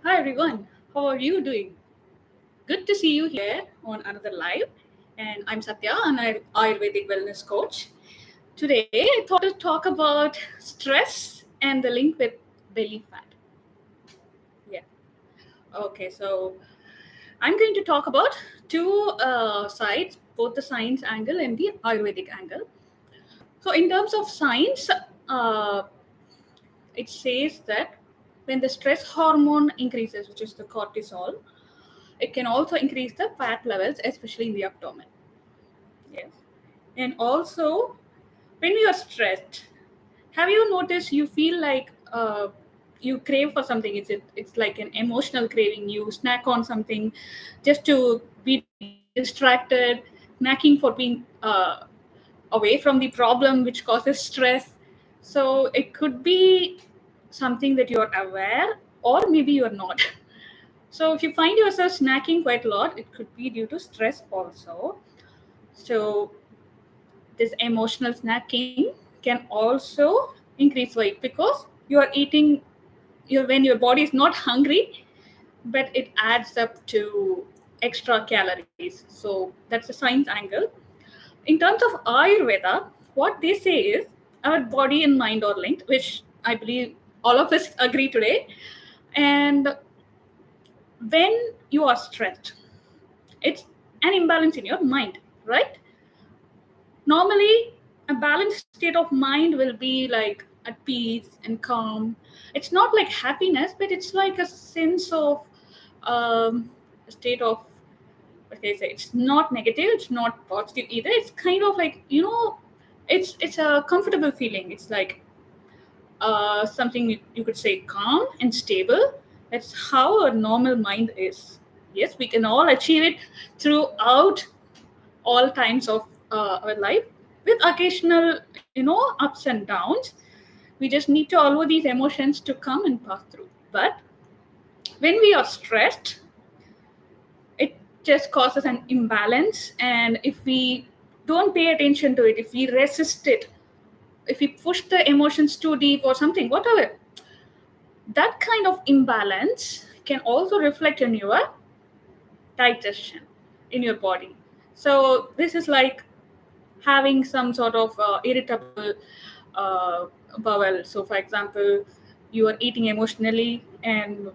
Hi everyone, how are you doing? Good to see you here on another live. And I'm Satya, and I'm Ayurvedic wellness coach. Today, I thought to talk about stress and the link with belly fat. Yeah. Okay, so I'm going to talk about two sides, both the science angle and the Ayurvedic angle. So, in terms of science, uh, it says that when the stress hormone increases, which is the cortisol, it can also increase the fat levels, especially in the abdomen. Yes. And also, when you are stressed, have you noticed you feel like you crave for something? It's like an emotional craving. You snack on something just to be distracted, snacking for being away from the problem, which causes stress. So it could be something that you're aware, or maybe you're not. So if you find yourself snacking quite a lot, it could be due to stress also. So this emotional snacking can also increase weight because you are eating when your body is not hungry, but it adds up to extra calories. So that's the science angle. In terms of Ayurveda, what they say is our body and mind are linked, which I believe all of us agree today. And when you are stressed, it's an imbalance in your mind, right? Normally, a balanced state of mind will be like at peace and calm. It's not like happiness, but it's like a sense of a state of, what can I say, it's not negative, it's not positive either. It's kind of like, it's a comfortable feeling. It's like something you could say calm and stable. That's how a normal mind is. Yes, we can all achieve it throughout all times of our life, with occasional ups and downs. We just need to allow these emotions to come and pass through. But when we are stressed, it just causes an imbalance, and if we don't pay attention to it, if we resist it, if we push the emotions too deep or something, whatever, that kind of imbalance can also reflect in your digestion, in your body. So this is like having some sort of irritable uh, bowel. So, for example, you are eating emotionally, and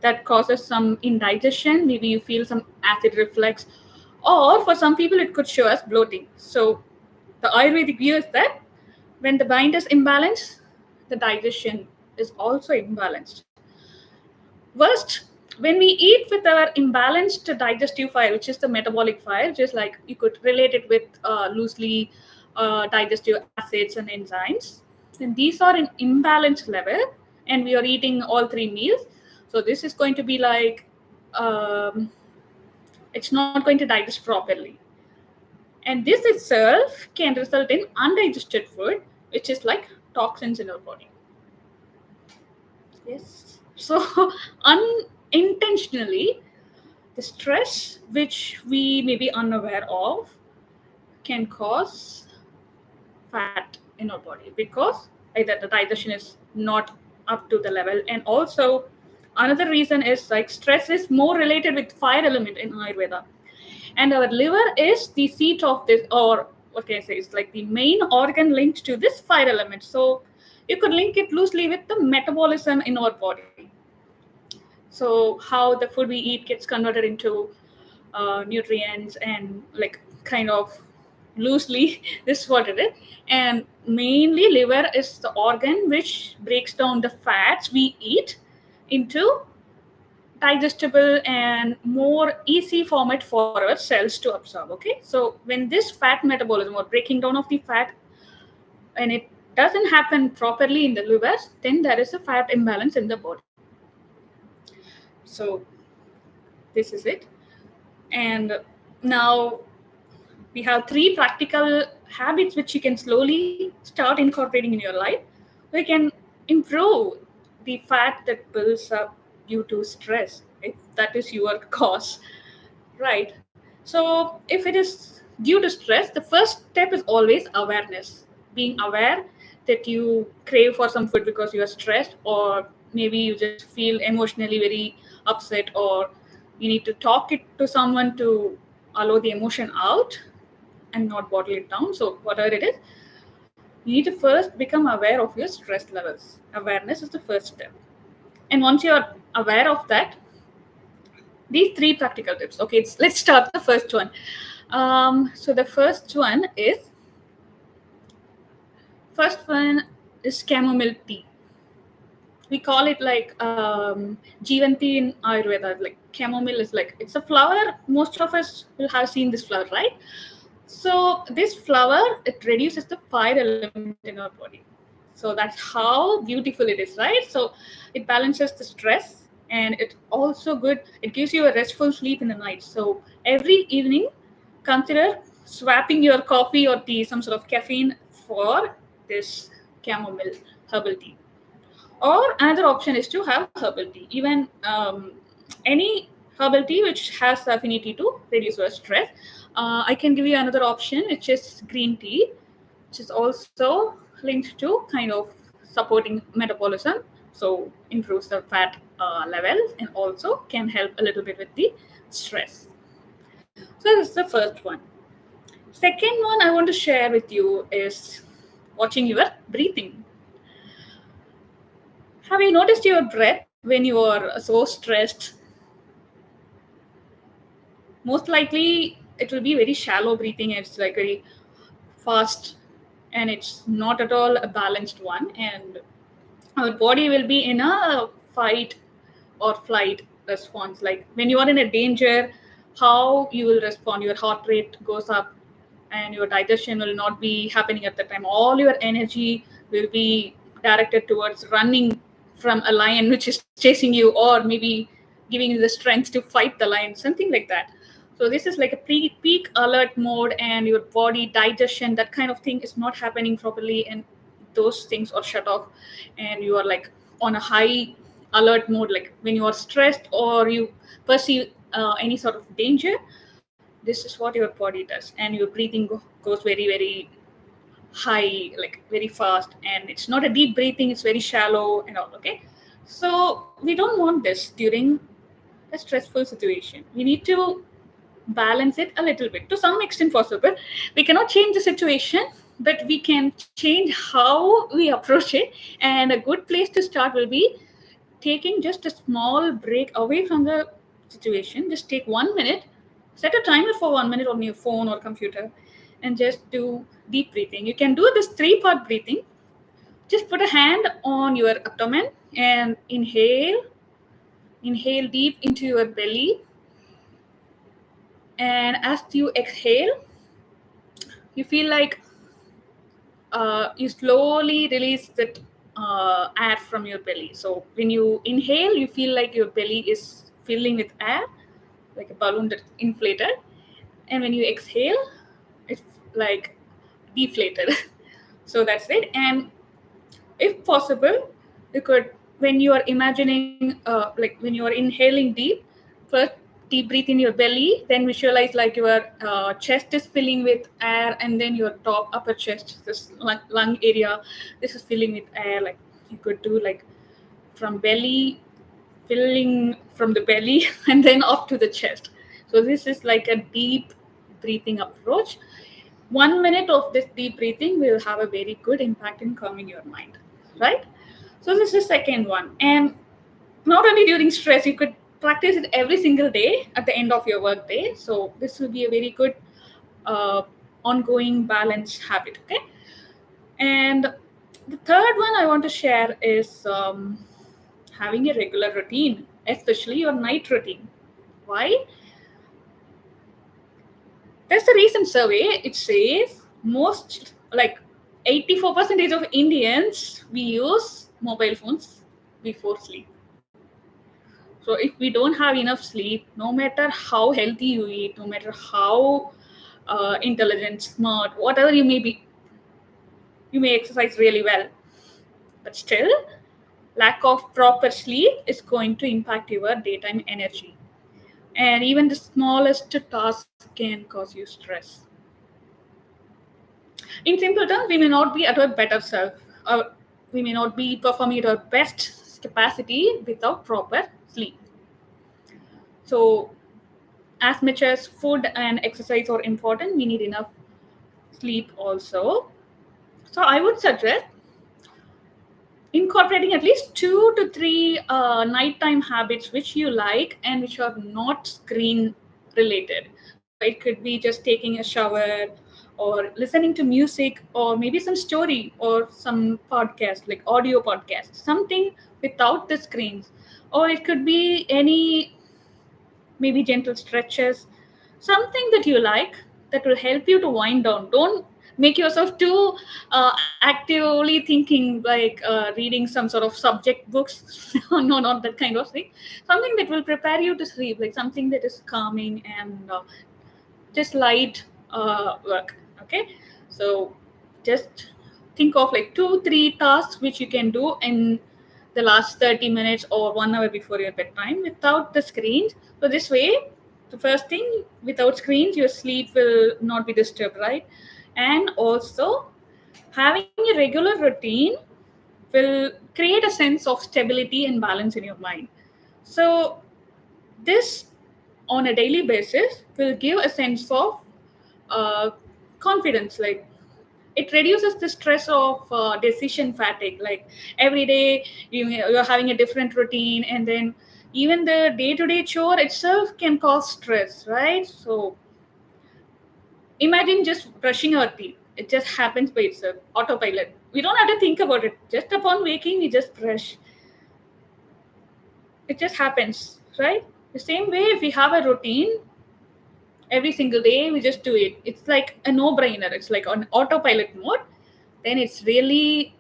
that causes some indigestion. Maybe you feel some acid reflux, or for some people, it could show as bloating. So, the Ayurvedic view is that when the mind is imbalanced, the digestion is also imbalanced. Worst, when we eat with our imbalanced digestive fire, which is the metabolic fire, just like you could relate it with loosely digestive acids and enzymes, then these are in imbalanced level, and we are eating all three meals. So this is going to be like, um, it's not going to digest properly. And this itself can result in undigested food, which is like toxins in our body. Yes. So unintentionally, the stress which we may be unaware of can cause fat in our body because either the digestion is not up to the level, and also another reason is like stress is more related with fire element in Ayurveda, and our liver is the seat of this, or what can I say, it's like the main organ linked to this fire element. So you could link it loosely with the metabolism in our body. So how the food we eat gets converted into nutrients, and like kind of loosely this is what it is. And mainly liver is the organ which breaks down the fats we eat into digestible and more easy format for our cells to absorb. Okay, so when this fat metabolism or breaking down of the fat, and it doesn't happen properly in the liver, then there is a fat imbalance in the body. So this is it. And now we have three practical habits which you can slowly start incorporating in your life. We can improve the fat that builds up due to stress, if that is your cause, right? So if it is due to stress, the first step is always awareness. Being aware that you crave for some food because you are stressed, or maybe you just feel emotionally very upset, or you need to talk it to someone to allow the emotion out and not bottle it down. So whatever it is, you need to first become aware of your stress levels. Awareness is the first step. And once you're aware of that, these three practical tips. Okay, let's start the first one. So the first one is chamomile tea. We call it like Jivanti in Ayurveda. Like chamomile is like, it's a flower. Most of us will have seen this flower, right? So this flower, it reduces the fire element in our body. So that's how beautiful it is, right? So it balances the stress, and it also good. It gives you a restful sleep in the night. So every evening, consider swapping your coffee or tea, some sort of caffeine, for this chamomile herbal tea. Or another option is to have herbal tea. Even any herbal tea which has the affinity to reduce your stress. I can give you another option, which is green tea, which is also linked to kind of supporting metabolism, so improves the fat level, and also can help a little bit with the stress. So this is the first one. Second one I want to share with you is watching your breathing. Have you noticed your breath when you are so stressed? Most likely, it will be very shallow breathing. It's like very fast, and it's not at all a balanced one. And our body will be in a fight or flight response. Like when you are in a danger, how you will respond. Your heart rate goes up, and your digestion will not be happening at the time. All your energy will be directed towards running from a lion which is chasing you, or maybe giving you the strength to fight the lion, something like that. So this is like a peak alert mode, and your body digestion, that kind of thing, is not happening properly, and those things are shut off, and you are like on a high alert mode. Like when you are stressed or you perceive any sort of danger, this is what your body does, and your breathing goes very very high, like very fast, and it's not a deep breathing, it's very shallow and all. Okay, so we don't want this during a stressful situation. We need to balance it a little bit, to some extent possible. We cannot change the situation, but we can change how we approach it. And a good place to start will be taking just a small break away from the situation. Just take 1 minute, set a timer for 1 minute on your phone or computer, and just do deep breathing. You can do this three-part breathing. Just put a hand on your abdomen and inhale deep into your belly. And as you exhale, you feel like you slowly release that air from your belly. So when you inhale, you feel like your belly is filling with air, like a balloon that's inflated. And when you exhale, it's like deflated. So that's it. And if possible, you could, when you are imagining, like when you are inhaling deep, first deep breathe in your belly, then visualize like your chest is filling with air, and then your top upper chest, this lung area, this is filling with air. Like you could do like from belly, filling from the belly and then up to the chest. So this is like a deep breathing approach. 1 minute of this deep breathing will have a very good impact in calming your mind, right? So this is the second one. And not only during stress, you could practice it every single day at the end of your work day. So this will be a very good uh, ongoing balance habit. Okay. And the third one I want to share is having a regular routine, especially your night routine. Why? There's a recent survey. It says most, like 84% of Indians, we use mobile phones before sleep. So if we don't have enough sleep, no matter how healthy you eat, no matter how intelligent, smart, whatever you may be, you may exercise really well, but still, lack of proper sleep is going to impact your daytime energy. And even the smallest task can cause you stress. In simple terms, we may not be at our better self, or we may not be performing at our best capacity without proper sleep. So, as much as food and exercise are important, we need enough sleep also. So, I would suggest incorporating at least 2 to 3 nighttime habits which you like and which are not screen related. So it could be just taking a shower or listening to music or maybe some story or some podcast like audio podcast, something without the screens. Or it could be any maybe gentle stretches, something that you like that will help you to wind down. Don't make yourself too actively thinking like reading some sort of subject books. No, not that kind of thing. Something that will prepare you to sleep, like something that is calming and just light work. Okay, so just think of like 2 3 tasks which you can do in the last 30 minutes or 1 hour before your bedtime without the screens. So this way, the first thing, without screens your sleep will not be disturbed, right? And also having a regular routine will create a sense of stability and balance in your mind. So this on a daily basis will give a sense of uh, confidence. Like it reduces the stress of decision fatigue. Like every day you're having a different routine, and then even the day-to-day chore itself can cause stress, right? So imagine just brushing our teeth. It just happens by itself, autopilot. We don't have to think about it. Just upon waking, we just brush. It just happens, right? The same way, if we have a routine, every single day we just do it. It's like a no-brainer. It's like on autopilot mode. Then it's really,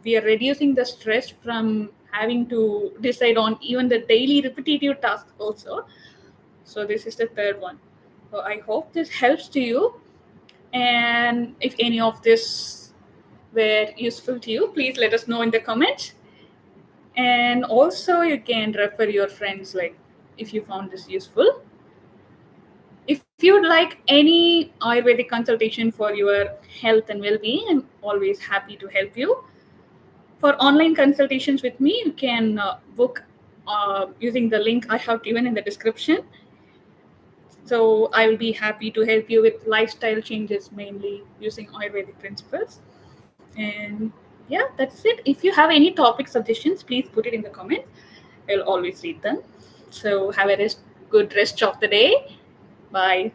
we are reducing the stress from having to decide on even the daily repetitive tasks also. So this is the third one. So I hope this helps to you. And if any of this were useful to you, please let us know in the comments. And also you can refer your friends, like if you found this useful. If you'd like any Ayurvedic consultation for your health and well-being, I'm always happy to help you. For online consultations with me, you can book using the link I have given in the description. So I will be happy to help you with lifestyle changes, mainly using Ayurvedic principles. And yeah, that's it. If you have any topic suggestions, please put it in the comments. I'll always read them. So have a good rest of the day. Bye.